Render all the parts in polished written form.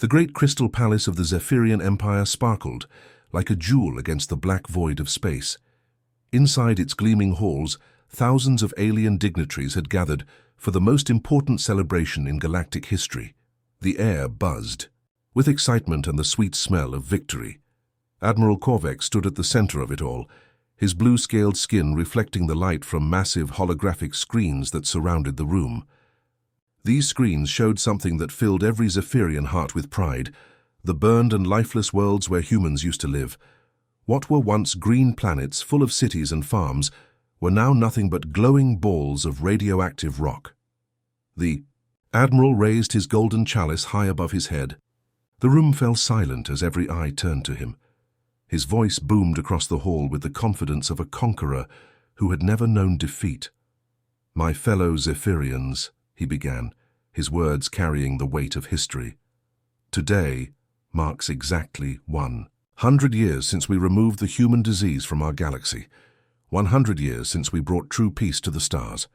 The great crystal palace of the Zephyrian Empire sparkled, like a jewel against the black void of space. Inside its gleaming halls, thousands of alien dignitaries had gathered for the most important celebration in galactic history. The air buzzed with excitement and the sweet smell of victory. Admiral Korvek stood at the center of it all, his blue-scaled skin reflecting the light from massive holographic screens that surrounded the room. These screens showed something that filled every Zephyrian heart with pride: the burned and lifeless worlds where humans used to live. What were once green planets full of cities and farms were now nothing but glowing balls of radioactive rock. The Admiral raised his golden chalice high above his head. The room fell silent as every eye turned to him. His voice boomed across the hall with the confidence of a conqueror who had never known defeat. "My fellow Zephyrians," he began, his words carrying the weight of history. "Today marks exactly 100 years since we removed the human disease from our galaxy. 100 years since we brought true peace to the stars."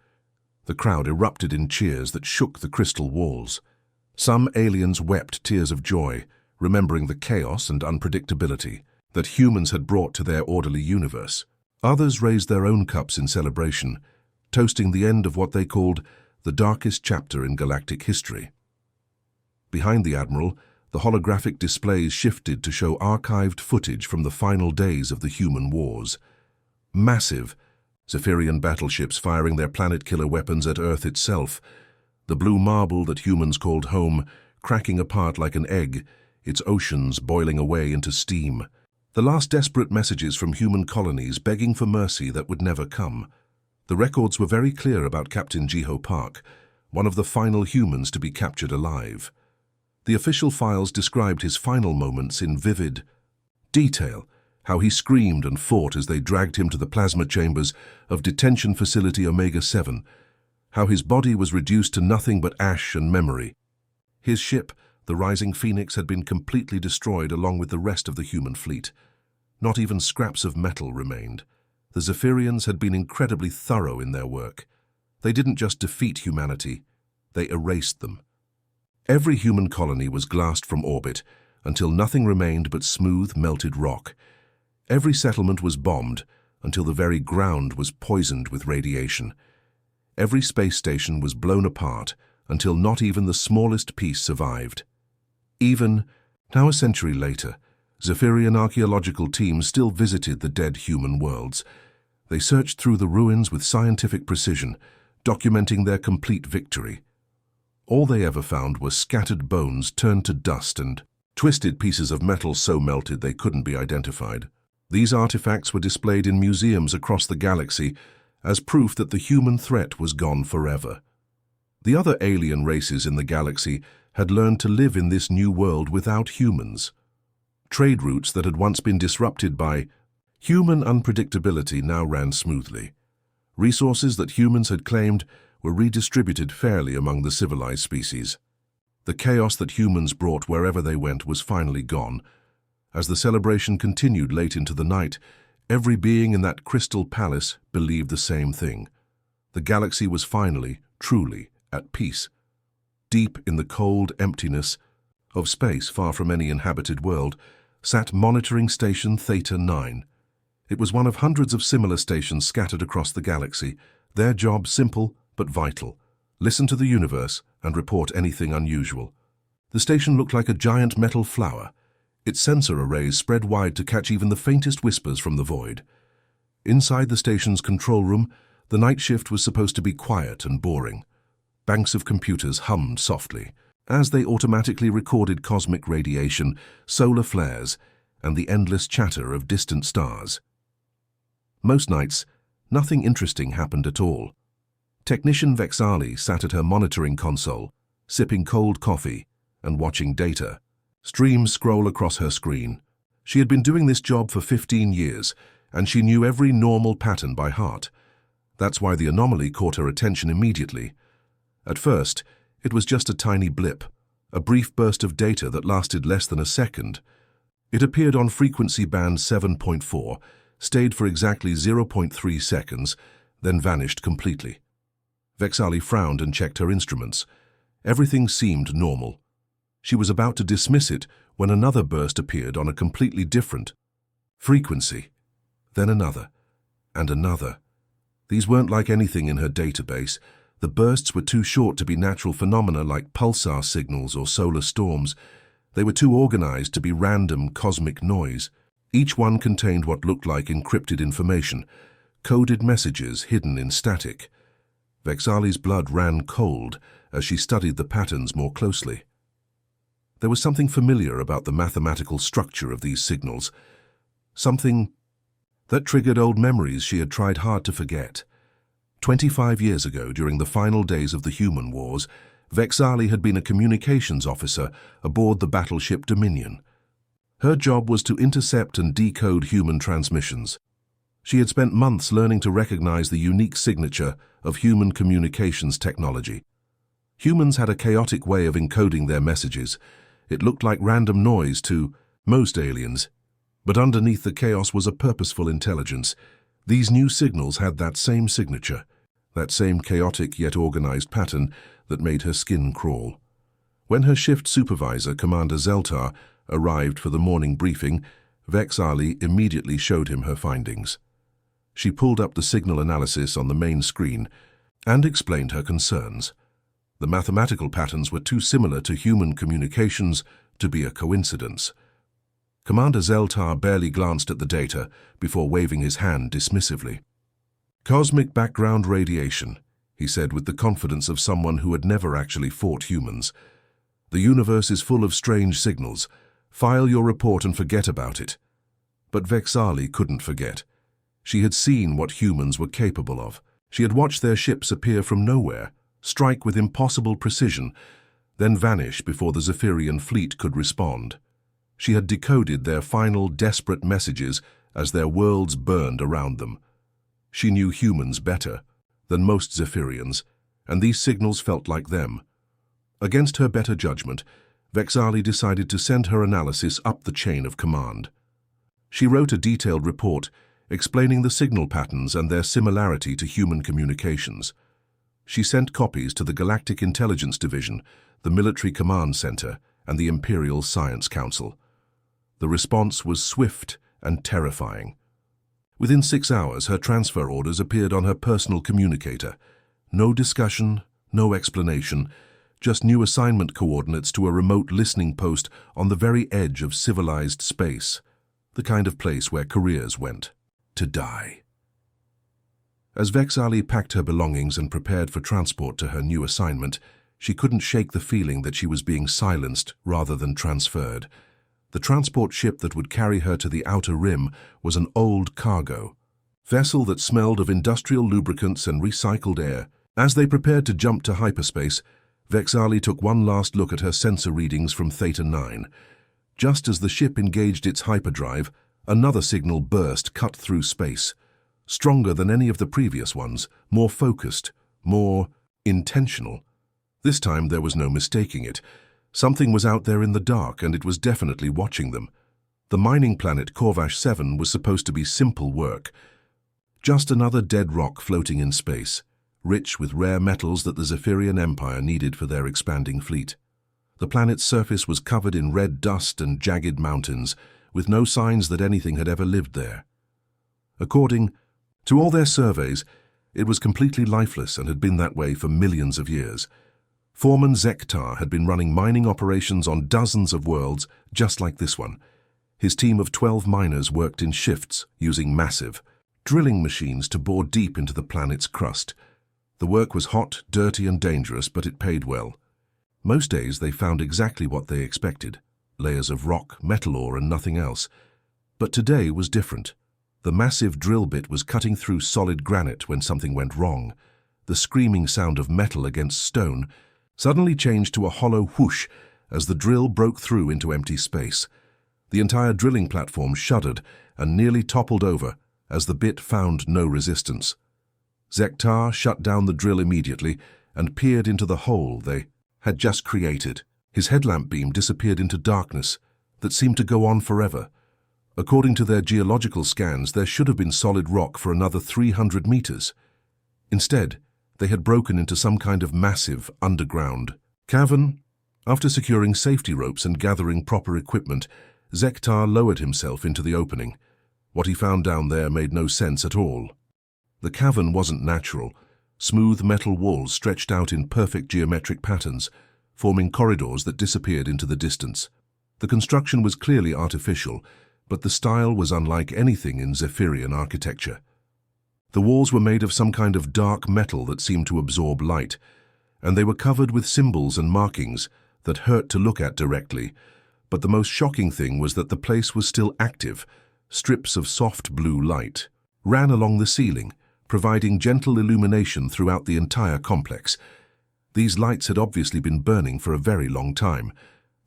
The crowd erupted in cheers that shook the crystal walls. Some aliens wept tears of joy, remembering the chaos and unpredictability that humans had brought to their orderly universe. Others raised their own cups in celebration, toasting the end of what they called the darkest chapter in galactic history. Behind the Admiral, the holographic displays shifted to show archived footage from the final days of the human wars. Massive Zephyrian battleships firing their planet-killer weapons at Earth itself, the blue marble that humans called home cracking apart like an egg, its oceans boiling away into steam. The last desperate messages from human colonies begging for mercy that would never come. The records were very clear about Captain Jiho Park, one of the final humans to be captured alive. The official files described his final moments in vivid detail, how he screamed and fought as they dragged him to the plasma chambers of detention facility Omega-7, how his body was reduced to nothing but ash and memory. His ship, the Rising Phoenix, had been completely destroyed along with the rest of the human fleet. Not even scraps of metal remained. The Zephyrians had been incredibly thorough in their work. They didn't just defeat humanity, they erased them. Every human colony was glassed from orbit until nothing remained but smooth, melted rock. Every settlement was bombed until the very ground was poisoned with radiation. Every space station was blown apart until not even the smallest piece survived. Even, now a century later, Zephyrian archaeological teams still visited the dead human worlds. They searched through the ruins with scientific precision, documenting their complete victory. All they ever found were scattered bones turned to dust and twisted pieces of metal so melted they couldn't be identified. These artifacts were displayed in museums across the galaxy as proof that the human threat was gone forever. The other alien races in the galaxy had learned to live in this new world without humans. Trade routes that had once been disrupted by human unpredictability now ran smoothly. Resources that humans had claimed were redistributed fairly among the civilized species. The chaos that humans brought wherever they went was finally gone. As the celebration continued late into the night, every being in that crystal palace believed the same thing. The galaxy was finally, truly, at peace. Deep in the cold emptiness of space, far from any inhabited world, sat Monitoring Station Theta 9. It was one of hundreds of similar stations scattered across the galaxy, their job simple but vital: listen to the universe and report anything unusual. The station looked like a giant metal flower, its sensor arrays spread wide to catch even the faintest whispers from the void. Inside the station's control room, the night shift was supposed to be quiet and boring. Banks of computers hummed softly as they automatically recorded cosmic radiation, solar flares, and the endless chatter of distant stars. Most nights, nothing interesting happened at all. Technician Vexali sat at her monitoring console, sipping cold coffee and watching data streams scroll across her screen. She had been doing this job for 15 years, and she knew every normal pattern by heart. That's why the anomaly caught her attention immediately. At first, it was just a tiny blip, a brief burst of data that lasted less than a second. It appeared on frequency band 7.4, stayed for exactly 0.3 seconds, then vanished completely. Vexali frowned and checked her instruments. Everything seemed normal. She was about to dismiss it when another burst appeared on a completely different frequency. Then another, and another. These weren't like anything in her database. The bursts were too short to be natural phenomena like pulsar signals or solar storms. They were too organized to be random cosmic noise. Each one contained what looked like encrypted information, coded messages hidden in static. Vexali's blood ran cold as she studied the patterns more closely. There was something familiar about the mathematical structure of these signals, something that triggered old memories she had tried hard to forget. 25 years ago, during the final days of the Human Wars, Vexali had been a communications officer aboard the battleship Dominion. Her job was to intercept and decode human transmissions. She had spent months learning to recognize the unique signature of human communications technology. Humans had a chaotic way of encoding their messages. It looked like random noise to most aliens, but underneath the chaos was a purposeful intelligence. These new signals had that same signature, that same chaotic yet organized pattern that made her skin crawl. When her shift supervisor, Commander Zeltar, arrived for the morning briefing, Vexali immediately showed him her findings. She pulled up the signal analysis on the main screen and explained her concerns. The mathematical patterns were too similar to human communications to be a coincidence. Commander Zeltar barely glanced at the data before waving his hand dismissively. "Cosmic background radiation," he said with the confidence of someone who had never actually fought humans. "The universe is full of strange signals. File your report and forget about it." But Vexali couldn't forget. She had seen what humans were capable of. She had watched their ships appear from nowhere, strike with impossible precision, then vanish before the Zephyrian fleet could respond. She had decoded their final desperate messages as their worlds burned around them. She knew humans better than most Zephyrians, and these signals felt like them. Against her better judgment, Vexali decided to send her analysis up the chain of command. She wrote a detailed report explaining the signal patterns and their similarity to human communications. She sent copies to the Galactic Intelligence Division, the Military Command Center, and the Imperial Science Council. The response was swift and terrifying. Within 6 hours, her transfer orders appeared on her personal communicator. No discussion, no explanation, just new assignment coordinates to a remote listening post on the very edge of civilized space, the kind of place where careers went to die. As Vexali packed her belongings and prepared for transport to her new assignment, she couldn't shake the feeling that she was being silenced rather than transferred. The transport ship that would carry her to the outer rim was an old cargo vessel that smelled of industrial lubricants and recycled air. As they prepared to jump to hyperspace, Vexali took one last look at her sensor readings from Theta 9. Just as the ship engaged its hyperdrive, another signal burst cut through space, stronger than any of the previous ones, more focused, more intentional. This time there was no mistaking it. Something was out there in the dark, and it was definitely watching them. The mining planet Corvash 7 was supposed to be simple work. Just another dead rock floating in space, rich with rare metals that the Zephyrian Empire needed for their expanding fleet. The planet's surface was covered in red dust and jagged mountains, with no signs that anything had ever lived there. According to all their surveys, it was completely lifeless and had been that way for millions of years. Foreman Zektar had been running mining operations on dozens of worlds just like this one. His team of 12 miners worked in shifts using massive drilling machines to bore deep into the planet's crust. The work was hot, dirty, and dangerous, but it paid well. Most days they found exactly what they expected: layers of rock, metal ore, and nothing else. But today was different. The massive drill bit was cutting through solid granite when something went wrong. The screaming sound of metal against stone suddenly changed to a hollow whoosh as the drill broke through into empty space. The entire drilling platform shuddered and nearly toppled over as the bit found no resistance. Zektar shut down the drill immediately and peered into the hole they had just created. His headlamp beam disappeared into darkness that seemed to go on forever. According to their geological scans, there should have been solid rock for another 300 meters. Instead, they had broken into some kind of massive underground cavern After securing safety ropes and gathering proper equipment, Zektar lowered himself into the opening. What he found down there made no sense at all. The cavern wasn't natural. Smooth metal walls stretched out in perfect geometric patterns, forming corridors that disappeared into the distance. The construction was clearly artificial, but the style was unlike anything in Zephyrian architecture. The walls were made of some kind of dark metal that seemed to absorb light, and they were covered with symbols and markings that hurt to look at directly. But the most shocking thing was that the place was still active. Strips of soft blue light ran along the ceiling, providing gentle illumination throughout the entire complex. These lights had obviously been burning for a very long time.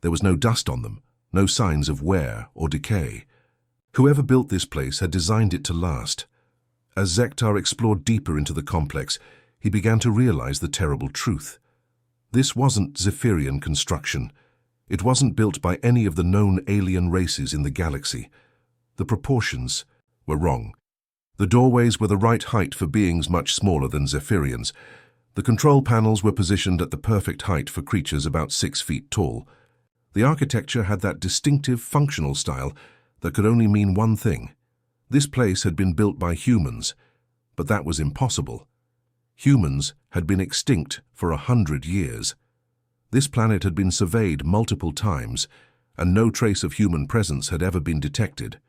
There was no dust on them, no signs of wear or decay. Whoever built this place had designed it to last. As Zektar explored deeper into the complex, he began to realize the terrible truth. This wasn't Zephyrian construction. It wasn't built by any of the known alien races in the galaxy. The proportions were wrong. The doorways were the right height for beings much smaller than Zephyrians. The control panels were positioned at the perfect height for creatures about 6 feet tall. The architecture had that distinctive functional style that could only mean one thing. This place had been built by humans, but that was impossible. Humans had been extinct for 100 years. This planet had been surveyed multiple times, and no trace of human presence had ever been detected.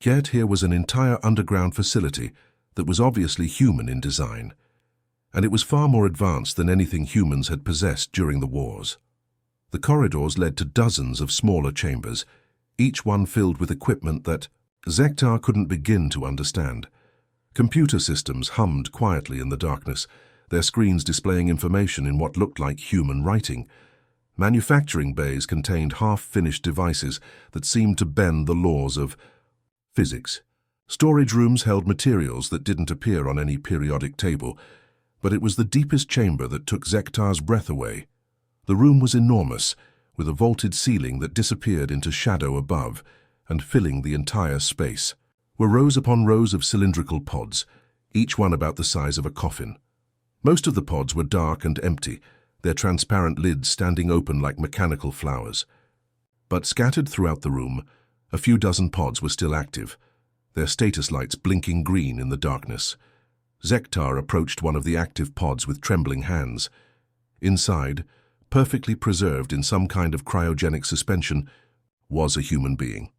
Yet here was an entire underground facility that was obviously human in design, and it was far more advanced than anything humans had possessed during the wars. The corridors led to dozens of smaller chambers, each one filled with equipment that Zektar couldn't begin to understand. Computer systems hummed quietly in the darkness, their screens displaying information in what looked like human writing. Manufacturing bays contained half-finished devices that seemed to bend the laws of physics. Storage rooms held materials that didn't appear on any periodic table, but it was the deepest chamber that took Zektar's breath away. The room was enormous, with a vaulted ceiling that disappeared into shadow above, and filling the entire space were rows upon rows of cylindrical pods, each one about the size of a coffin. Most of the pods were dark and empty, their transparent lids standing open like mechanical flowers. But scattered throughout the room, a few dozen pods were still active, their status lights blinking green in the darkness. Zektar approached one of the active pods with trembling hands. Inside, perfectly preserved in some kind of cryogenic suspension, was a human being.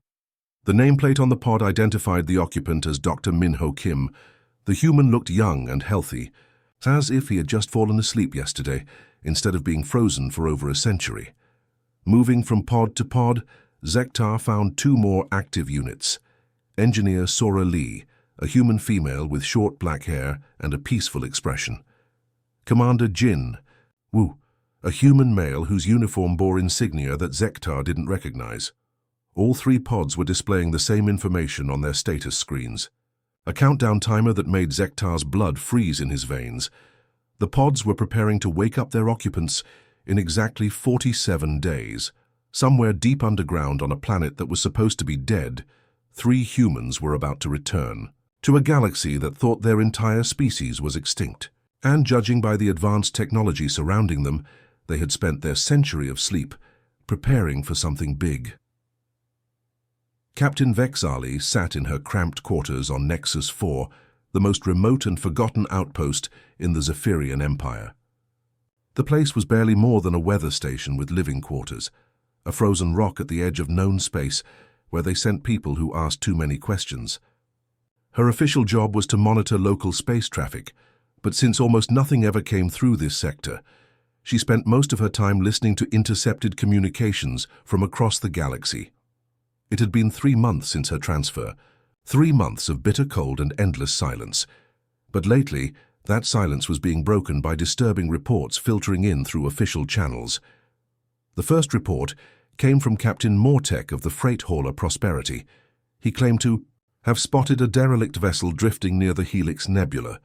The nameplate on the pod identified the occupant as Dr. Minho Kim. The human looked young and healthy, as if he had just fallen asleep yesterday, instead of being frozen for over a century. Moving from pod to pod, Zektar found 2 more active units. Engineer Sora Lee, a human female with short black hair and a peaceful expression. Commander Jin Wu, a human male whose uniform bore insignia that Zektar didn't recognize. All 3 pods were displaying the same information on their status screens. A countdown timer that made Zektar's blood freeze in his veins. The pods were preparing to wake up their occupants in exactly 47 days. Somewhere deep underground on a planet that was supposed to be dead, 3 humans were about to return to a galaxy that thought their entire species was extinct. And judging by the advanced technology surrounding them, they had spent their century of sleep preparing for something big. Captain Vexali sat in her cramped quarters on Nexus 4, the most remote and forgotten outpost in the Zephyrian Empire. The place was barely more than a weather station with living quarters, a frozen rock at the edge of known space where they sent people who asked too many questions. Her official job was to monitor local space traffic, but since almost nothing ever came through this sector, she spent most of her time listening to intercepted communications from across the galaxy. It had been 3 months since her transfer, 3 months of bitter cold and endless silence. But lately, that silence was being broken by disturbing reports filtering in through official channels. The first report came from Captain Mortek of the freight hauler Prosperity. He claimed to have spotted a derelict vessel drifting near the Helix Nebula,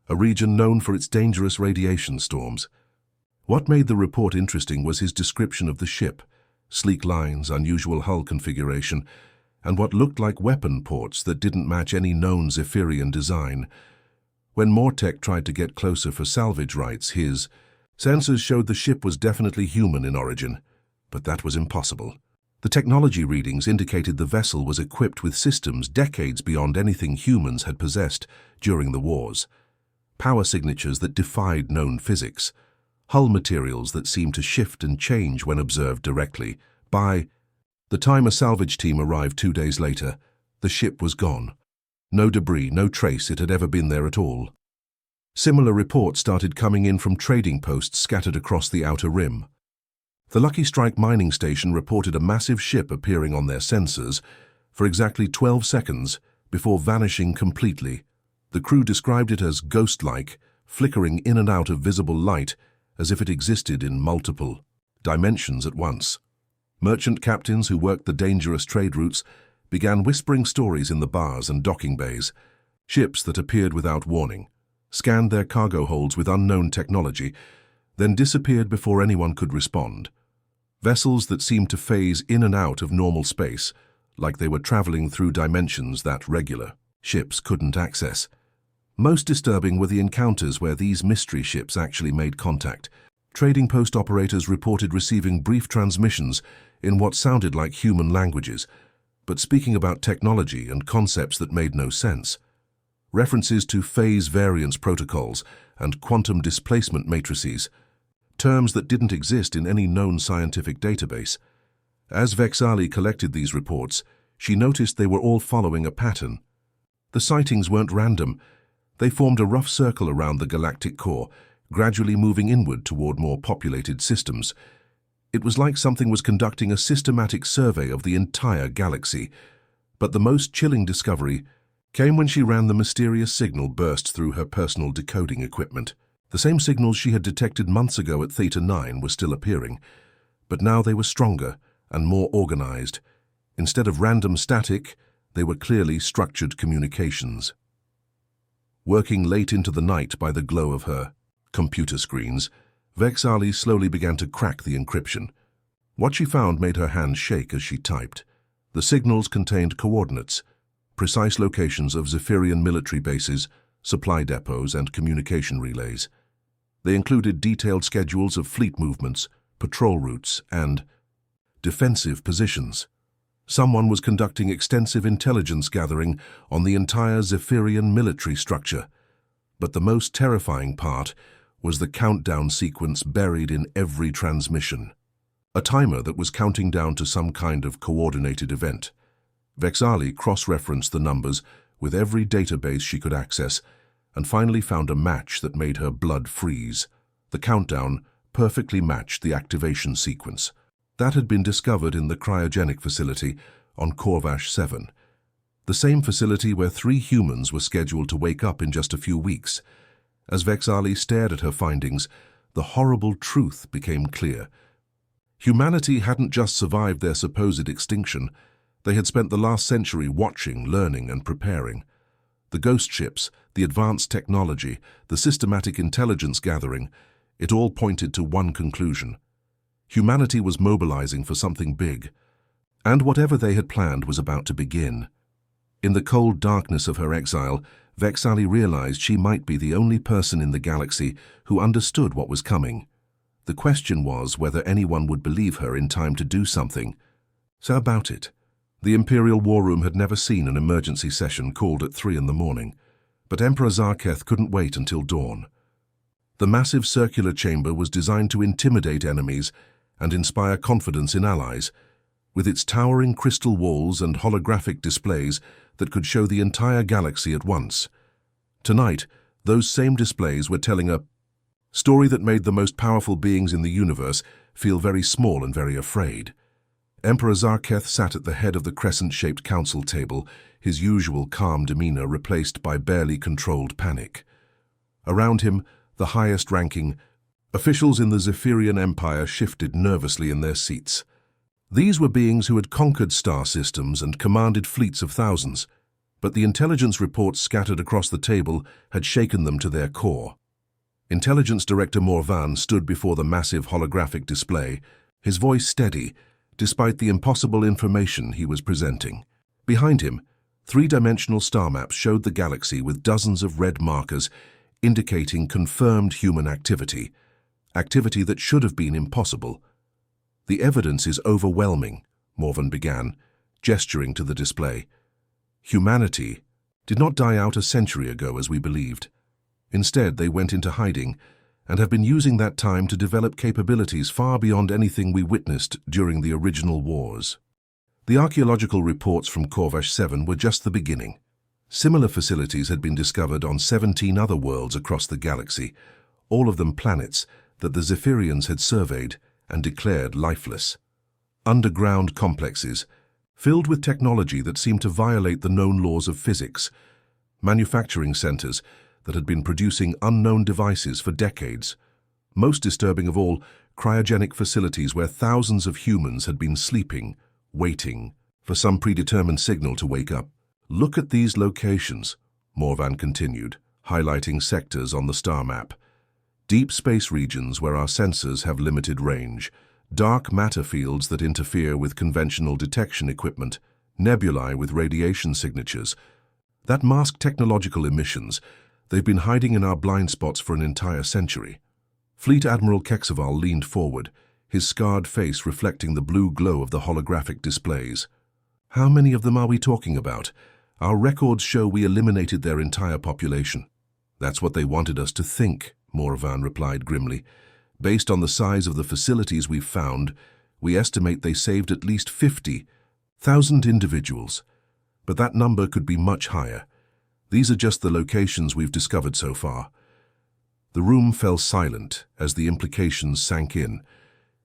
a region known for its dangerous radiation storms. What made the report interesting was his description of the ship: sleek lines, unusual hull configuration, and what looked like weapon ports that didn't match any known Zephyrian design. When Mortek tried to get closer for salvage rights, his sensors showed the ship was definitely human in origin. but that was impossible. The technology readings indicated the vessel was equipped with systems decades beyond anything humans had possessed during the wars. Power signatures that defied known physics, hull materials that seemed to shift and change when observed directly. By the time a salvage team arrived 2 days later, the ship was gone. No debris, no trace it had ever been there at all. Similar reports started coming in from trading posts scattered across the outer rim. The Lucky Strike mining station reported a massive ship appearing on their sensors for exactly 12 seconds before vanishing completely. The crew described it as ghost-like, flickering in and out of visible light as if it existed in multiple dimensions at once. Merchant captains who worked the dangerous trade routes began whispering stories in the bars and docking bays. Ships that appeared without warning, scanned their cargo holds with unknown technology, then disappeared before anyone could respond. Vessels that seemed to phase in and out of normal space, like they were traveling through dimensions that regular ships couldn't access. Most disturbing were the encounters where these mystery ships actually made contact. Trading post operators reported receiving brief transmissions in what sounded like human languages, but speaking about technology and concepts that made no sense. References to phase variance protocols and quantum displacement matrices, terms that didn't exist in any known scientific database. As Vexali collected these reports, she noticed they were all following a pattern. The sightings weren't random. They formed a rough circle around the galactic core, gradually moving inward toward more populated systems. It was like something was conducting a systematic survey of the entire galaxy. But the most chilling discovery came when she ran the mysterious signal bursts through her personal decoding equipment. The same signals she had detected months ago at Theta 9 were still appearing, but now they were stronger and more organized. Instead of random static, they were clearly structured communications. Working late into the night by the glow of her computer screens, Vexali slowly began to crack the encryption. What she found made her hands shake as she typed. The signals contained coordinates, precise locations of Zephyrian military bases, supply depots, and communication relays. They included detailed schedules of fleet movements, patrol routes, and defensive positions. Someone was conducting extensive intelligence gathering on the entire Zephyrian military structure. But the most terrifying part was the countdown sequence buried in every transmission. A timer that was counting down to some kind of coordinated event. Vexali cross-referenced the numbers with every database she could access, and finally found a match that made her blood freeze. The countdown perfectly matched the activation sequence. That had been discovered in the cryogenic facility on Corvash 7, the same facility where 3 humans were scheduled to wake up in just a few weeks. As Vexali stared at her findings, the horrible truth became clear. Humanity hadn't just survived their supposed extinction. They had spent the last century watching, learning, and preparing. The ghost ships, the advanced technology, the systematic intelligence gathering, it all pointed to one conclusion. Humanity was mobilizing for something big, and whatever they had planned was about to begin. In the cold darkness of her exile, Vexali realized she might be the only person in the galaxy who understood what was coming. The question was whether anyone would believe her in time to do something. So about it. The Imperial War Room had never seen an emergency session called at 3 in the morning, but Emperor Zarketh couldn't wait until dawn. The massive circular chamber was designed to intimidate enemies and inspire confidence in allies, with its towering crystal walls and holographic displays that could show the entire galaxy at once. Tonight, those same displays were telling a story that made the most powerful beings in the universe feel very small and very afraid. Emperor Zarketh sat at the head of the crescent-shaped council table, his usual calm demeanor replaced by barely controlled panic. Around him, the highest-ranking officials in the Zephyrian Empire shifted nervously in their seats. These were beings who had conquered star systems and commanded fleets of thousands, but the intelligence reports scattered across the table had shaken them to their core. Intelligence Director Morvan stood before the massive holographic display, his voice steady, despite the impossible information he was presenting. Behind him, 3-dimensional star maps showed the galaxy with dozens of red markers indicating confirmed human activity, activity that should have been impossible. "The evidence is overwhelming," Morvan began, gesturing to the display. "Humanity did not die out a century ago as we believed. Instead, they went into hiding and have been using that time to develop capabilities far beyond anything we witnessed during the original wars." The archaeological reports from Corvash 7 were just the beginning. Similar facilities had been discovered on 17 other worlds across the galaxy, all of them planets that the Zephyrians had surveyed and declared lifeless. Underground complexes, filled with technology that seemed to violate the known laws of physics. Manufacturing centers that had been producing unknown devices for decades. Most disturbing of all, cryogenic facilities where thousands of humans had been sleeping, waiting for some predetermined signal to wake up. "Look at these locations," Morvan continued, highlighting sectors on the star map. "Deep space regions where our sensors have limited range, dark matter fields that interfere with conventional detection equipment, nebulae with radiation signatures that mask technological emissions. They've been hiding in our blind spots for an entire century." Fleet Admiral Kexaval leaned forward, his scarred face reflecting the blue glow of the holographic displays. "How many of them are we talking about? Our records show we eliminated their entire population." "That's what they wanted us to think," Morvan replied grimly. "Based on the size of the facilities we've found, we estimate they saved at least 50,000 individuals. But that number could be much higher. These are just the locations we've discovered so far." The room fell silent as the implications sank in.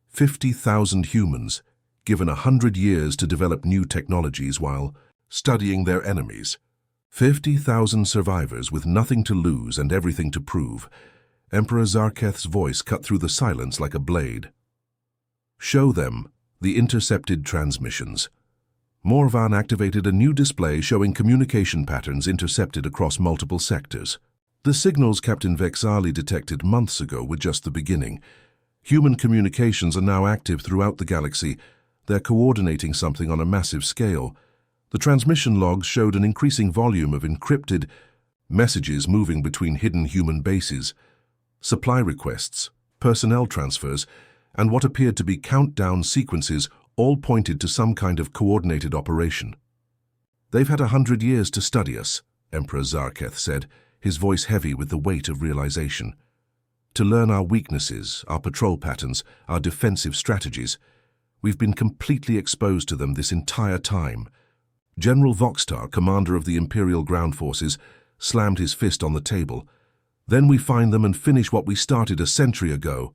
50,000 humans, given 100 years to develop new technologies while studying their enemies. 50,000 survivors with nothing to lose and everything to prove. Emperor Zarketh's voice cut through the silence like a blade. "Show them the intercepted transmissions." Morvan activated a new display showing communication patterns intercepted across multiple sectors. The signals Captain Vexali detected months ago were just the beginning. Human communications are now active throughout the galaxy. They're coordinating something on a massive scale. The transmission logs showed an increasing volume of encrypted messages moving between hidden human bases. Supply requests, personnel transfers, and what appeared to be countdown sequences all pointed to some kind of coordinated operation. "They've had 100 years to study us," Emperor Zarketh said, his voice heavy with the weight of realization. "To learn our weaknesses, our patrol patterns, our defensive strategies. We've been completely exposed to them this entire time." General Voxtar, commander of the Imperial Ground Forces, slammed his fist on the table. "Then we find them and finish what we started a century ago."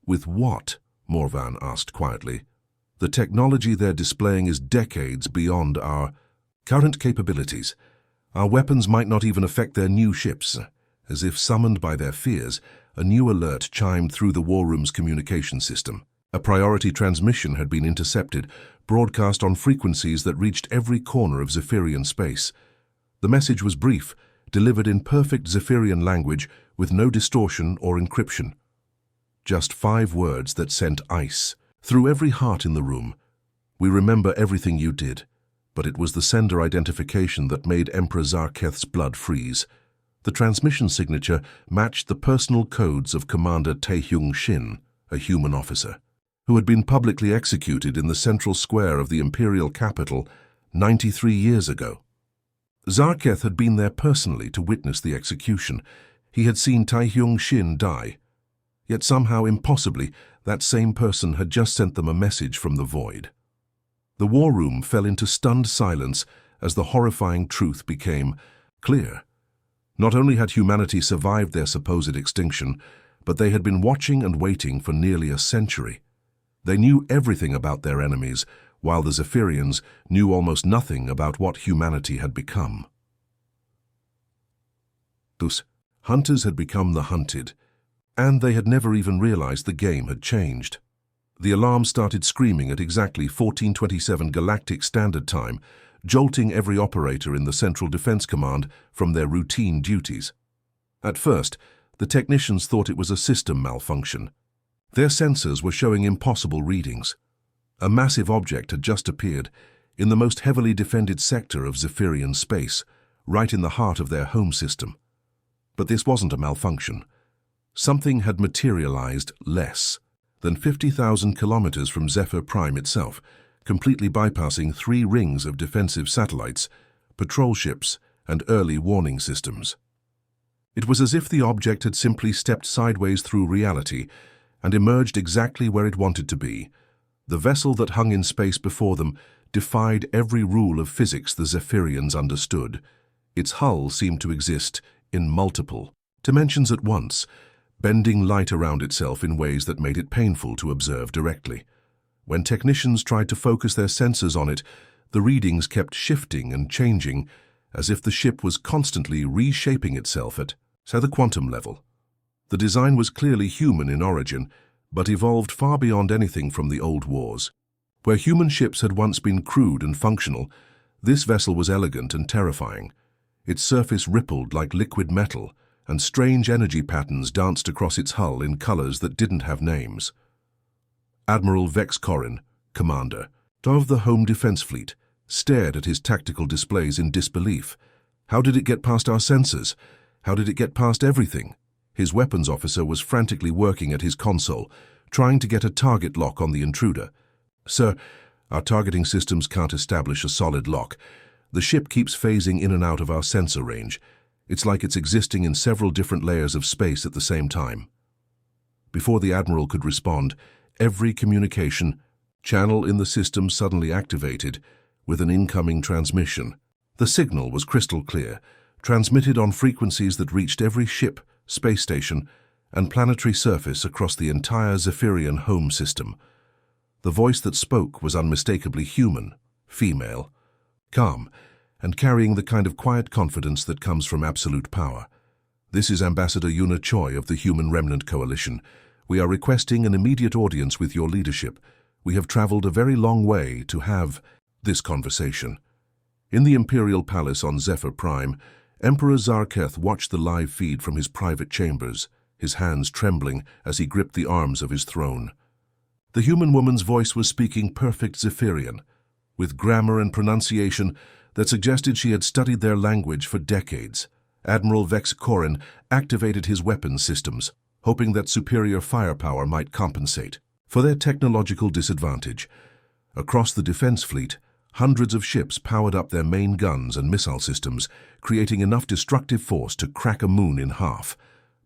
"With what?" Morvan asked quietly. "The technology they're displaying is decades beyond our current capabilities. Our weapons might not even affect their new ships." As if summoned by their fears, a new alert chimed through the war room's communication system. A priority transmission had been intercepted, broadcast on frequencies that reached every corner of Zephyrian space. The message was brief, delivered in perfect Zephyrian language with no distortion or encryption. Just 5 words that sent ice through every heart in the room. "We remember everything you did," but it was the sender identification that made Emperor Zarketh's blood freeze. The transmission signature matched the personal codes of Commander Taehyung Shin, a human officer, who had been publicly executed in the central square of the imperial capital 93 years ago. Zarketh had been there personally to witness the execution. He had seen Taehyung Shin die. Yet somehow, impossibly, that same person had just sent them a message from the void. The war room fell into stunned silence as the horrifying truth became clear. Not only had humanity survived their supposed extinction, but they had been watching and waiting for nearly a century. They knew everything about their enemies, while the Zephyrians knew almost nothing about what humanity had become. Thus, hunters had become the hunted, and they had never even realized the game had changed. The alarm started screaming at exactly 1427 Galactic Standard Time, jolting every operator in the Central Defense Command from their routine duties. At first, the technicians thought it was a system malfunction. Their sensors were showing impossible readings. A massive object had just appeared in the most heavily defended sector of Zephyrian space, right in the heart of their home system. But this wasn't a malfunction. Something had materialized less. than 50,000 kilometers from Zephyr Prime itself, completely bypassing 3 rings of defensive satellites, patrol ships, and early warning systems. It was as if the object had simply stepped sideways through reality and emerged exactly where it wanted to be. The vessel that hung in space before them defied every rule of physics the Zephyrians understood. Its hull seemed to exist in multiple dimensions at once, bending light around itself in ways that made it painful to observe directly. When technicians tried to focus their sensors on it, the readings kept shifting and changing, as if the ship was constantly reshaping itself at the quantum level. The design was clearly human in origin, but evolved far beyond anything from the old wars. Where human ships had once been crude and functional, this vessel was elegant and terrifying. Its surface rippled like liquid metal, and strange energy patterns danced across its hull in colors that didn't have names. Admiral Vex Corin, commander of the Home Defense Fleet, stared at his tactical displays in disbelief. How did it get past our sensors? How did it get past everything? His weapons officer was frantically working at his console, trying to get a target lock on the intruder. "Sir, our targeting systems can't establish a solid lock. The ship keeps phasing in and out of our sensor range. It's like it's existing in several different layers of space at the same time." Before the Admiral could respond, every communication channel in the system suddenly activated with an incoming transmission. The signal was crystal clear, transmitted on frequencies that reached every ship, space station, and planetary surface across the entire Zephyrian home system. The voice that spoke was unmistakably human, female, calm, and carrying the kind of quiet confidence that comes from absolute power. "This is Ambassador Yuna Choi of the Human Remnant Coalition. We are requesting an immediate audience with your leadership. We have traveled a very long way to have this conversation." In the Imperial Palace on Zephyr Prime, Emperor Zarketh watched the live feed from his private chambers, his hands trembling as he gripped the arms of his throne. The human woman's voice was speaking perfect Zephyrian, with grammar and pronunciation that suggested she had studied their language for decades. Admiral Vex Corin activated his weapons systems, hoping that superior firepower might compensate for their technological disadvantage. Across the defense fleet, hundreds of ships powered up their main guns and missile systems, creating enough destructive force to crack a moon in half.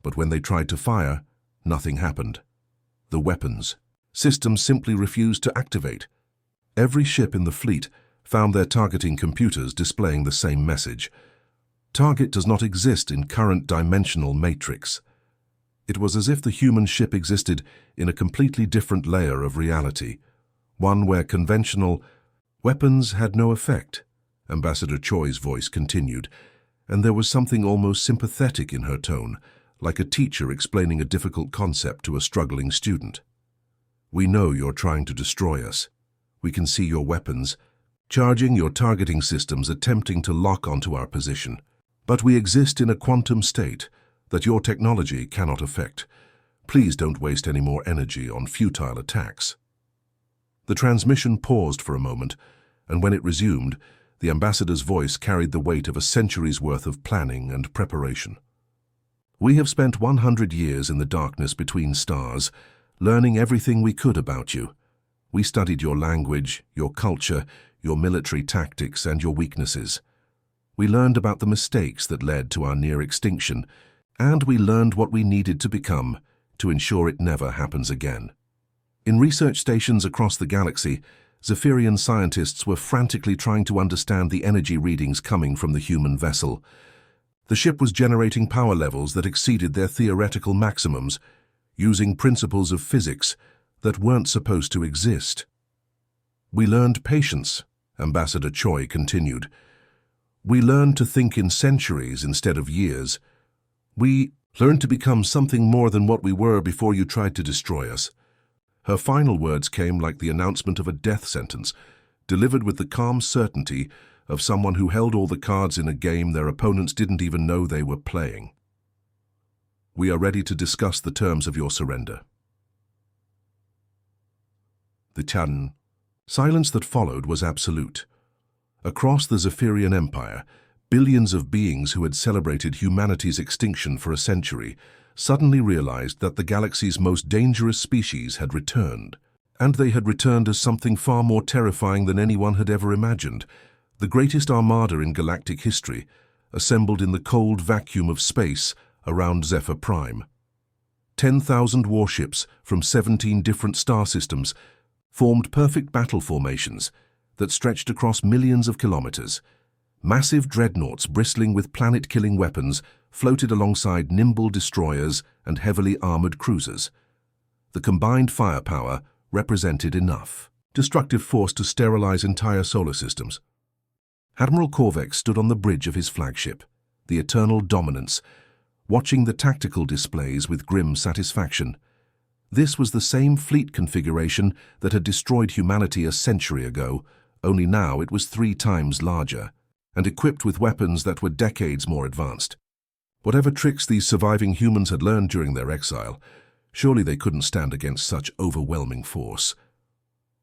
But when they tried to fire, nothing happened. The weapons systems simply refused to activate. Every ship in the fleet found their targeting computers displaying the same message. Target does not exist in current dimensional matrix. It was as if the human ship existed in a completely different layer of reality, one where conventional weapons had no effect. Ambassador Choi's voice continued, and there was something almost sympathetic in her tone, like a teacher explaining a difficult concept to a struggling student. "We know you're trying to destroy us. We can see your weapons, charging your targeting systems, attempting to lock onto our position. But we exist in a quantum state that your technology cannot affect. Please don't waste any more energy on futile attacks." The transmission paused for a moment, and when it resumed, the ambassador's voice carried the weight of a century's worth of planning and preparation. "We have spent 100 years in the darkness between stars, learning everything we could about you. We studied your language, your culture, your military tactics, and your weaknesses. We learned about the mistakes that led to our near extinction, and we learned what we needed to become to ensure it never happens again." In research stations across the galaxy, Zephyrian scientists were frantically trying to understand the energy readings coming from the human vessel. The ship was generating power levels that exceeded their theoretical maximums, using principles of physics that weren't supposed to exist. "We learned patience," Ambassador Choi continued. "We learned to think in centuries instead of years. We learned to become something more than what we were before you tried to destroy us." Her final words came like the announcement of a death sentence, delivered with the calm certainty of someone who held all the cards in a game their opponents didn't even know they were playing. "We are ready to discuss the terms of your surrender." The silence that followed was absolute. Across the Zephyrian Empire, billions of beings who had celebrated humanity's extinction for a century suddenly realized that the galaxy's most dangerous species had returned. And they had returned as something far more terrifying than anyone had ever imagined. The greatest armada in galactic history, assembled in the cold vacuum of space around Zephyr Prime. 10,000 warships from 17 different star systems formed perfect battle formations that stretched across millions of kilometers. Massive dreadnoughts bristling with planet-killing weapons floated alongside nimble destroyers and heavily armored cruisers. The combined firepower represented enough destructive force to sterilize entire solar systems. Admiral Korvex stood on the bridge of his flagship, the Eternal Dominance, watching the tactical displays with grim satisfaction. This was the same fleet configuration that had destroyed humanity a century ago, only now it was 3 times larger, and equipped with weapons that were decades more advanced. Whatever tricks these surviving humans had learned during their exile, surely they couldn't stand against such overwhelming force.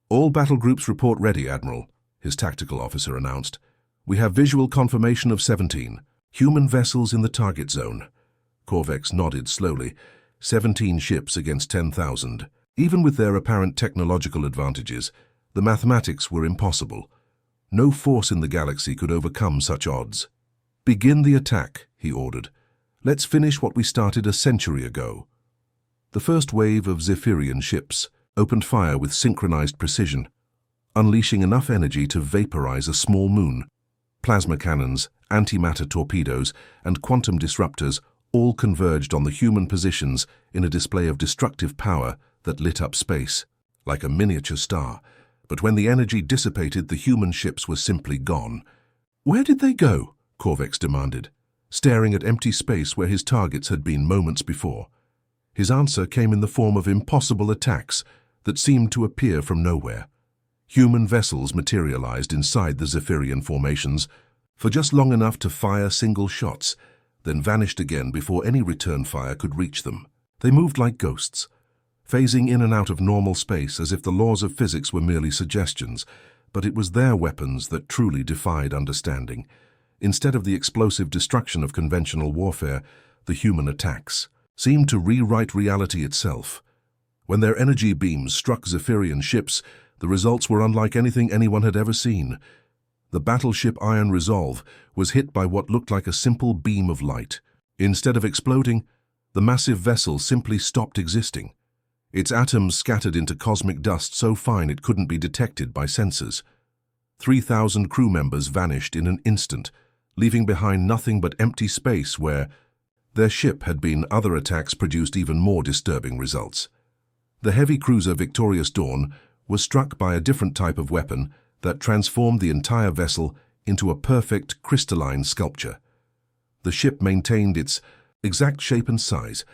"All battle groups report ready, Admiral," his tactical officer announced. "We have visual confirmation of 17 human vessels in the target zone." Korvex nodded slowly. 17 ships against 10,000. Even with their apparent technological advantages, the mathematics were impossible. No force in the galaxy could overcome such odds. "Begin the attack," he ordered. "Let's finish what we started a century ago." The first wave of Zephyrian ships opened fire with synchronized precision, unleashing enough energy to vaporize a small moon. Plasma cannons, antimatter torpedoes, and quantum disruptors all converged on the human positions in a display of destructive power that lit up space, like a miniature star. But when the energy dissipated, the human ships were simply gone. "Where did they go?" Korvex demanded, staring at empty space where his targets had been moments before. His answer came in the form of impossible attacks that seemed to appear from nowhere. Human vessels materialized inside the Zephyrian formations for just long enough to fire single shots, then vanished again before any return fire could reach them. They moved like ghosts, phasing in and out of normal space as if the laws of physics were merely suggestions, but it was their weapons that truly defied understanding. Instead of the explosive destruction of conventional warfare, the human attacks seemed to rewrite reality itself. When their energy beams struck Zephyrian ships, the results were unlike anything anyone had ever seen. The battleship Iron Resolve was hit by what looked like a simple beam of light. Instead of exploding, the massive vessel simply stopped existing. Its atoms scattered into cosmic dust so fine it couldn't be detected by sensors. 3,000 crew members vanished in an instant, leaving behind nothing but empty space where their ship had been. Other attacks produced even more disturbing results. The heavy cruiser Victorious Dawn was struck by a different type of weapon that transformed the entire vessel into a perfect crystalline sculpture. The ship maintained its exact shape and size,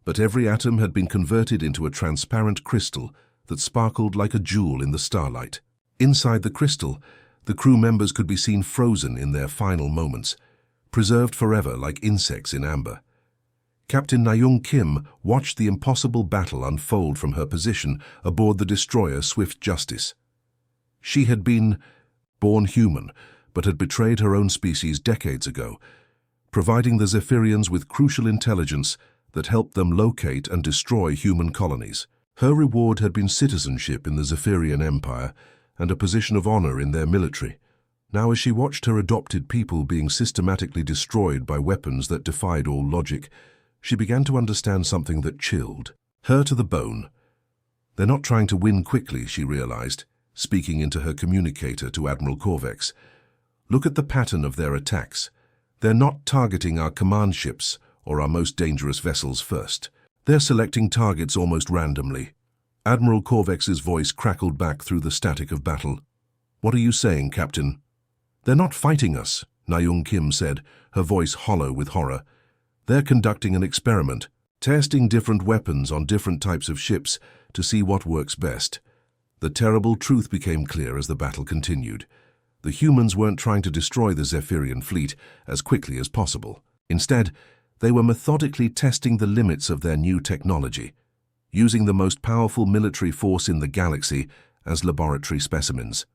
but every atom had been converted into a transparent crystal that sparkled like a jewel in the starlight. Inside the crystal, the crew members could be seen frozen in their final moments, preserved forever like insects in amber. Captain Nayung Kim watched the impossible battle unfold from her position aboard the destroyer Swift Justice. She had been born human, but had betrayed her own species decades ago, providing the Zephyrians with crucial intelligence that helped them locate and destroy human colonies. Her reward had been citizenship in the Zephyrian Empire and a position of honor in their military. Now, as she watched her adopted people being systematically destroyed by weapons that defied all logic, she began to understand something that chilled her to the bone. "They're not trying to win quickly," she realized, speaking into her communicator to Admiral Korvex. "Look at the pattern of their attacks. They're not targeting our command ships or our most dangerous vessels first. They're selecting targets almost randomly." Admiral Korvex's voice crackled back through the static of battle. "What are you saying, Captain?" "They're not fighting us," Nayung Kim said, her voice hollow with horror. "They're conducting an experiment, testing different weapons on different types of ships to see what works best." The terrible truth became clear as the battle continued. The humans weren't trying to destroy the Zephyrian fleet as quickly as possible. Instead, they were methodically testing the limits of their new technology, using the most powerful military force in the galaxy as laboratory specimens.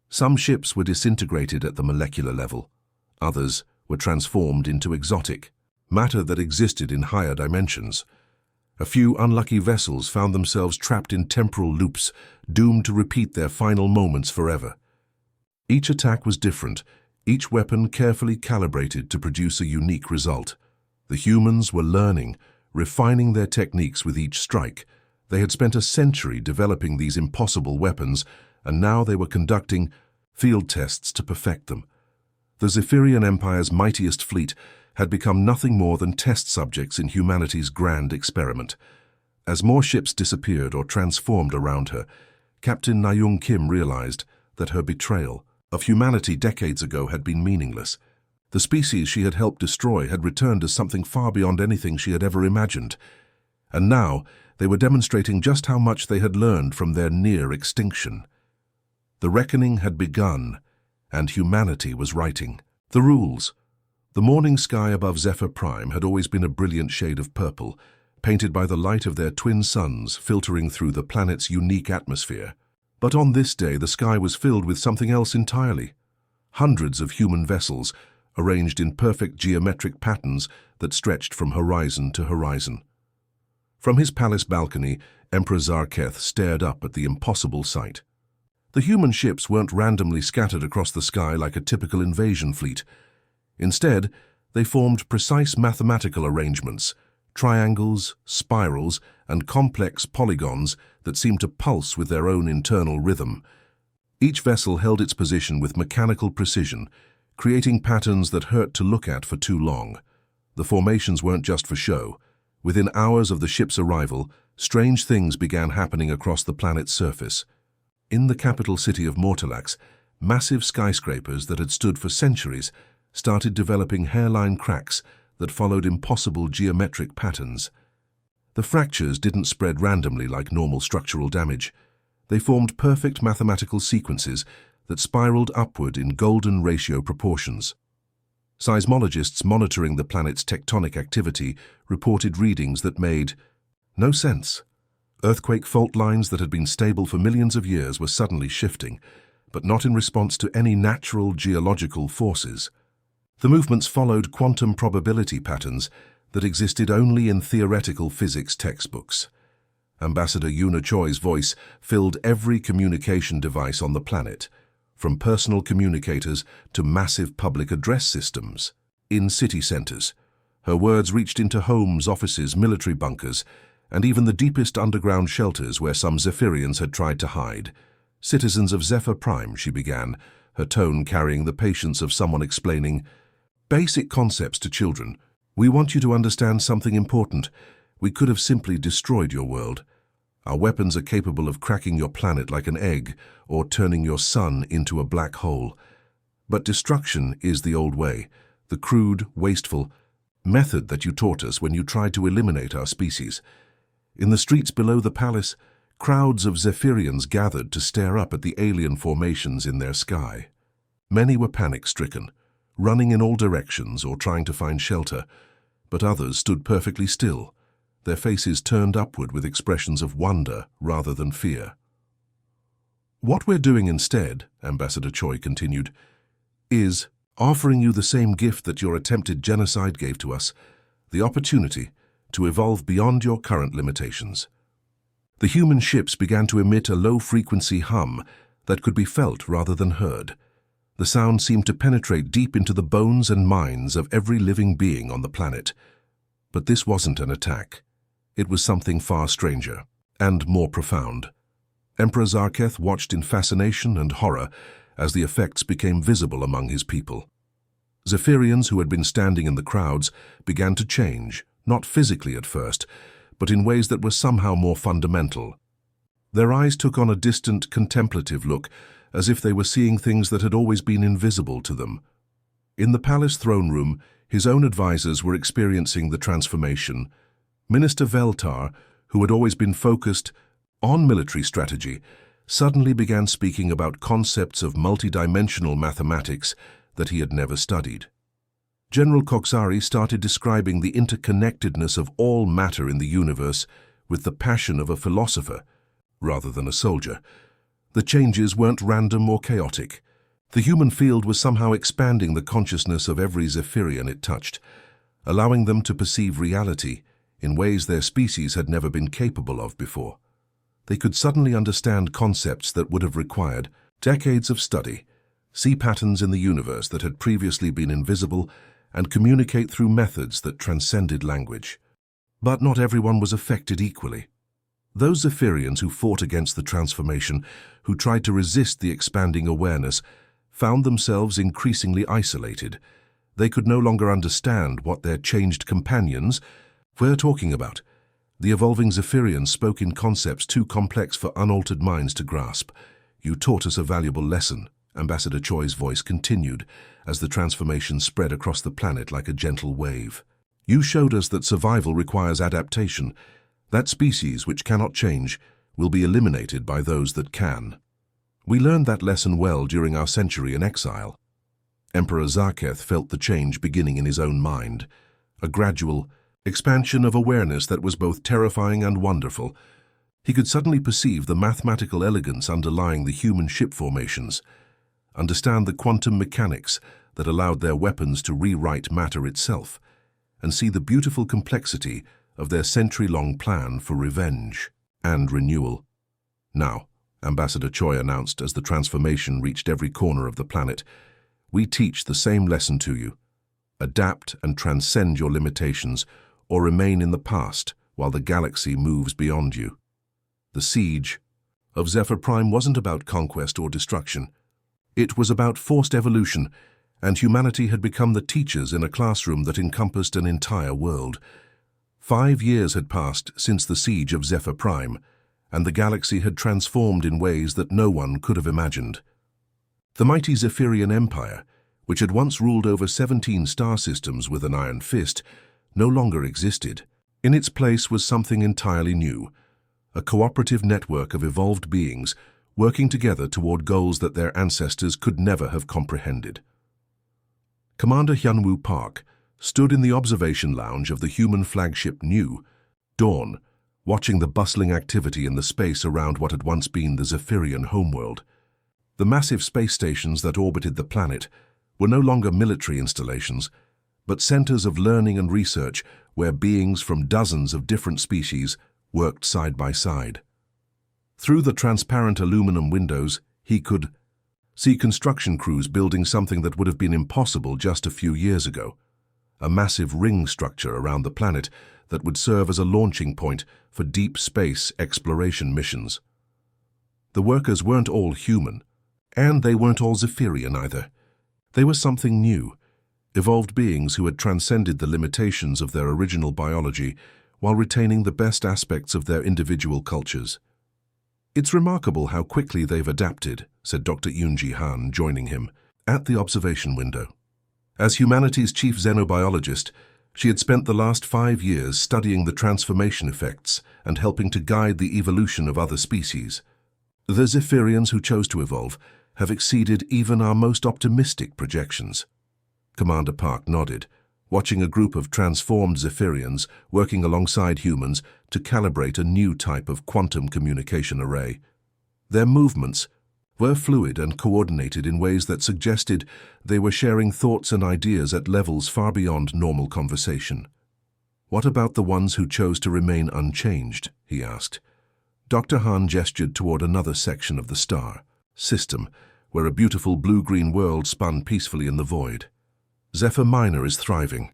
Some ships were disintegrated at the molecular level. Others were transformed into exotic, matter that existed in higher dimensions. A few unlucky vessels found themselves trapped in temporal loops, doomed to repeat their final moments forever. Each attack was different, each weapon carefully calibrated to produce a unique result. The humans were learning, refining their techniques with each strike. They had spent a century developing these impossible weapons, and now they were conducting field tests to perfect them. The Zephyrian Empire's mightiest fleet had become nothing more than test subjects in humanity's grand experiment. As more ships disappeared or transformed around her, Captain Nayung Kim realized that her betrayal of humanity decades ago had been meaningless. The species she had helped destroy had returned as something far beyond anything she had ever imagined. And now they were demonstrating just how much they had learned from their near extinction. The reckoning had begun, and humanity was writing the rules. The morning sky above Zephyr Prime had always been a brilliant shade of purple, painted by the light of their twin suns filtering through the planet's unique atmosphere. But on this day, the sky was filled with something else entirely. Hundreds of human vessels, arranged in perfect geometric patterns that stretched from horizon to horizon. From his palace balcony, Emperor Zarketh stared up at the impossible sight. The human ships weren't randomly scattered across the sky like a typical invasion fleet. Instead, they formed precise mathematical arrangements, triangles, spirals, and complex polygons that seemed to pulse with their own internal rhythm. Each vessel held its position with mechanical precision, creating patterns that hurt to look at for too long. The formations weren't just for show. Within hours of the ship's arrival, strange things began happening across the planet's surface. In the capital city of Mortalax, massive skyscrapers that had stood for centuries started developing hairline cracks that followed impossible geometric patterns. The fractures didn't spread randomly like normal structural damage. They formed perfect mathematical sequences that spiraled upward in golden ratio proportions. Seismologists monitoring the planet's tectonic activity reported readings that made no sense. Earthquake fault lines that had been stable for millions of years were suddenly shifting, but not in response to any natural geological forces. The movements followed quantum probability patterns that existed only in theoretical physics textbooks. Ambassador Yuna Choi's voice filled every communication device on the planet, from personal communicators to massive public address systems. In city centers, her words reached into homes, offices, military bunkers, and even the deepest underground shelters where some Zephyrians had tried to hide. Citizens of Zephyr Prime, she began, her tone carrying the patience of someone explaining basic concepts to children. We want you to understand something important. We could have simply destroyed your world. Our weapons are capable of cracking your planet like an egg or turning your sun into a black hole. But destruction is the old way, the crude, wasteful method that you taught us when you tried to eliminate our species. In the streets below the palace, crowds of Zephyrians gathered to stare up at the alien formations in their sky. Many were panic-stricken, running in all directions or trying to find shelter, but others stood perfectly still, their faces turned upward with expressions of wonder rather than fear. What we're doing instead, Ambassador Choi continued, is offering you the same gift that your attempted genocide gave to us, the opportunity to evolve beyond your current limitations. The human ships began to emit a low-frequency hum that could be felt rather than heard. The sound seemed to penetrate deep into the bones and minds of every living being on the planet. But this wasn't an attack. It was something far stranger and more profound. Emperor Zarketh watched in fascination and horror as the effects became visible among his people. Zephyrians who had been standing in the crowds began to change, not physically at first, but in ways that were somehow more fundamental. Their eyes took on a distant, contemplative look, as if they were seeing things that had always been invisible to them. In the palace throne room, his own advisors were experiencing the transformation. Minister Veltar, who had always been focused on military strategy, suddenly began speaking about concepts of multidimensional mathematics that he had never studied. General Koksari started describing the interconnectedness of all matter in the universe with the passion of a philosopher rather than a soldier. The changes weren't random or chaotic. The human field was somehow expanding the consciousness of every Zephyrian it touched. allowing them to perceive reality in ways their species had never been capable of before. They could suddenly understand concepts that would have required decades of study, see patterns in the universe that had previously been invisible, and communicate through methods that transcended language. But not everyone was affected equally. Those Zephyrians who fought against the transformation, who tried to resist the expanding awareness, found themselves increasingly isolated. They could no longer understand what their changed companions were talking about. The evolving Zephyrians spoke in concepts too complex for unaltered minds to grasp. "You taught us a valuable lesson," Ambassador Choi's voice continued as the transformation spread across the planet like a gentle wave. "You showed us that survival requires adaptation. That species which cannot change will be eliminated by those that can. We learned that lesson well during our century in exile." Emperor Zarketh felt the change beginning in his own mind, a gradual expansion of awareness that was both terrifying and wonderful. He could suddenly perceive the mathematical elegance underlying the human ship formations, understand the quantum mechanics that allowed their weapons to rewrite matter itself, and see the beautiful complexity of their century-long plan for revenge and renewal. "Now," Ambassador Choi announced as the transformation reached every corner of the planet, "we teach the same lesson to you. Adapt and transcend your limitations, or remain in the past while the galaxy moves beyond you." The siege of Zephyr Prime wasn't about conquest or destruction. It was about forced evolution, and humanity had become the teachers in a classroom that encompassed an entire world. 5 years had passed since the siege of Zephyr Prime, and the galaxy had transformed in ways that no one could have imagined. The mighty Zephyrian Empire, which had once ruled over 17 star systems with an iron fist, no longer existed. In its place was something entirely new, a cooperative network of evolved beings working together toward goals that their ancestors could never have comprehended. Commander Hyunwoo Park stood in the observation lounge of the human flagship New Dawn, watching the bustling activity in the space around what had once been the Zephyrian homeworld. The massive space stations that orbited the planet were no longer military installations, but centers of learning and research where beings from dozens of different species worked side by side. Through the transparent aluminum windows, he could see construction crews building something that would have been impossible just a few years ago, a massive ring structure around the planet that would serve as a launching point for deep space exploration missions. The workers weren't all human, and they weren't all Zephyrian either. They were something new, evolved beings who had transcended the limitations of their original biology while retaining the best aspects of their individual cultures. "It's remarkable how quickly they've adapted," said Dr. Yoonji Han, joining him at the observation window. As humanity's chief xenobiologist, she had spent the last 5 years studying the transformation effects and helping to guide the evolution of other species. "The Zephyrians who chose to evolve have exceeded even our most optimistic projections." Commander Park nodded, watching a group of transformed Zephyrians working alongside humans to calibrate a new type of quantum communication array. Their movements were fluid and coordinated in ways that suggested they were sharing thoughts and ideas at levels far beyond normal conversation. "What about the ones who chose to remain unchanged?" he asked. Dr. Han gestured toward another section of the star system, where a beautiful blue-green world spun peacefully in the void. "Zephyr Minor is thriving.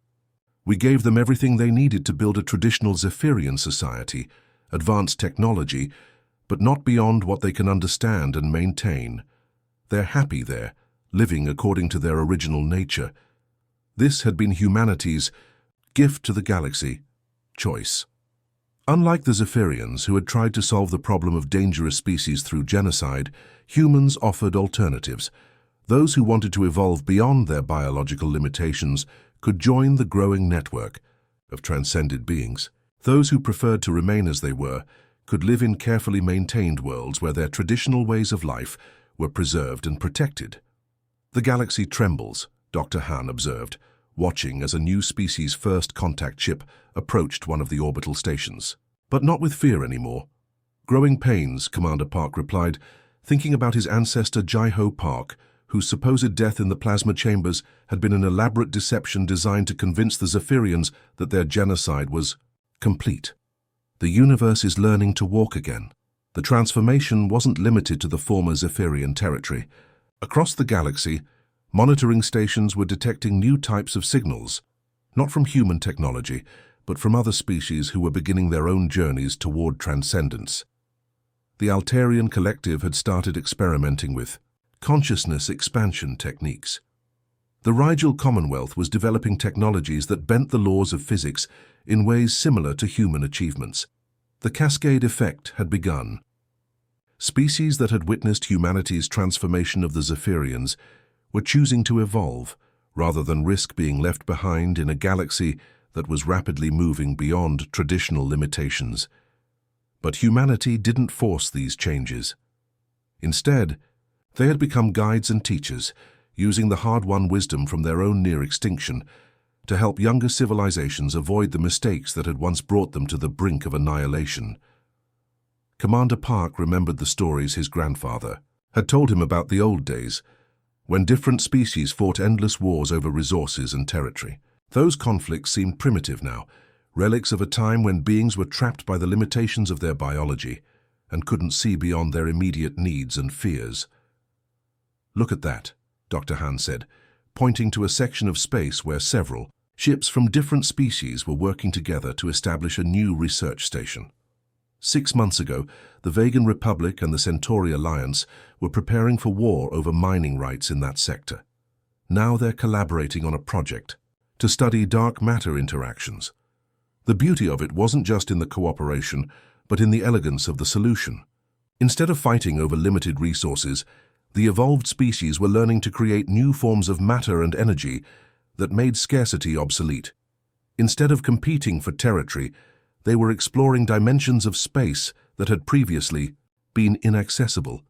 We gave them everything they needed to build a traditional Zephyrian society, advanced technology, but not beyond what they can understand and maintain. They're happy there, living according to their original nature. This had been humanity's gift to the galaxy, choice." Unlike the Zephyrians, who had tried to solve the problem of dangerous species through genocide, humans offered alternatives. Those who wanted to evolve beyond their biological limitations could join the growing network of transcended beings. Those who preferred to remain as they were could live in carefully maintained worlds where their traditional ways of life were preserved and protected. "The galaxy trembles," Dr. Han observed, watching as a new species' first contact ship approached one of the orbital stations. "But not with fear anymore." "Growing pains," Commander Park replied, thinking about his ancestor Jai-Ho Park, whose supposed death in the plasma chambers had been an elaborate deception designed to convince the Zephyrians that their genocide was complete. The universe is learning to walk again. The transformation wasn't limited to the former Zephyrian territory. Across the galaxy, monitoring stations were detecting new types of signals, not from human technology, but from other species who were beginning their own journeys toward transcendence. The Altarian collective had started experimenting with consciousness expansion techniques. The Rigel Commonwealth was developing technologies that bent the laws of physics in ways similar to human achievements. The cascade effect had begun. Species that had witnessed humanity's transformation of the Zephyrians were choosing to evolve rather than risk being left behind in a galaxy that was rapidly moving beyond traditional limitations. But humanity didn't force these changes. Instead, they had become guides and teachers, using the hard-won wisdom from their own near extinction to help younger civilizations avoid the mistakes that had once brought them to the brink of annihilation. Commander Park remembered the stories his grandfather had told him about the old days, when different species fought endless wars over resources and territory. Those conflicts seemed primitive now, relics of a time when beings were trapped by the limitations of their biology and couldn't see beyond their immediate needs and fears. "Look at that," Dr. Han said, pointing to a section of space where several ships from different species were working together to establish a new research station. 6 months ago, the Vegan Republic and the Centauri Alliance were preparing for war over mining rights in that sector. Now they're collaborating on a project to study dark matter interactions. The beauty of it wasn't just in the cooperation, but in the elegance of the solution. Instead of fighting over limited resources, the evolved species were learning to create new forms of matter and energy that made scarcity obsolete. Instead of competing for territory, they were exploring dimensions of space that had previously been inaccessible.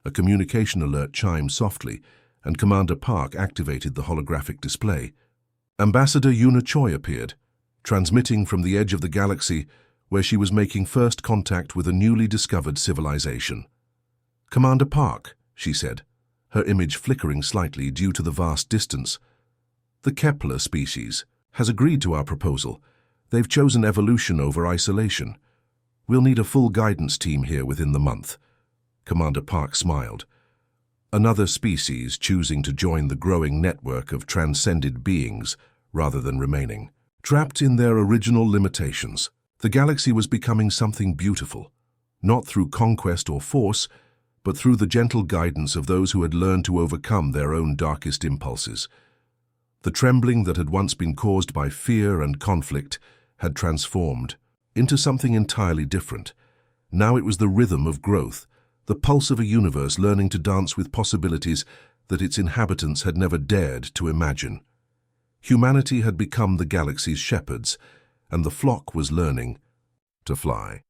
A communication alert chimed softly, and Commander Park activated the holographic display. Ambassador Yuna Choi appeared, transmitting from the edge of the galaxy where she was making first contact with a newly discovered civilization. "Commander Park," she said, her image flickering slightly due to the vast distance. "The Kepler species has agreed to our proposal. They've chosen evolution over isolation. We'll need a full guidance team here within the month." Commander Park smiled. Another species choosing to join the growing network of transcended beings rather than remaining trapped in their original limitations. The galaxy was becoming something beautiful, not through conquest or force, but through the gentle guidance of those who had learned to overcome their own darkest impulses. The trembling that had once been caused by fear and conflict had transformed into something entirely different. Now it was the rhythm of growth, the pulse of a universe learning to dance with possibilities that its inhabitants had never dared to imagine. Humanity had become the galaxy's shepherds, and the flock was learning to fly.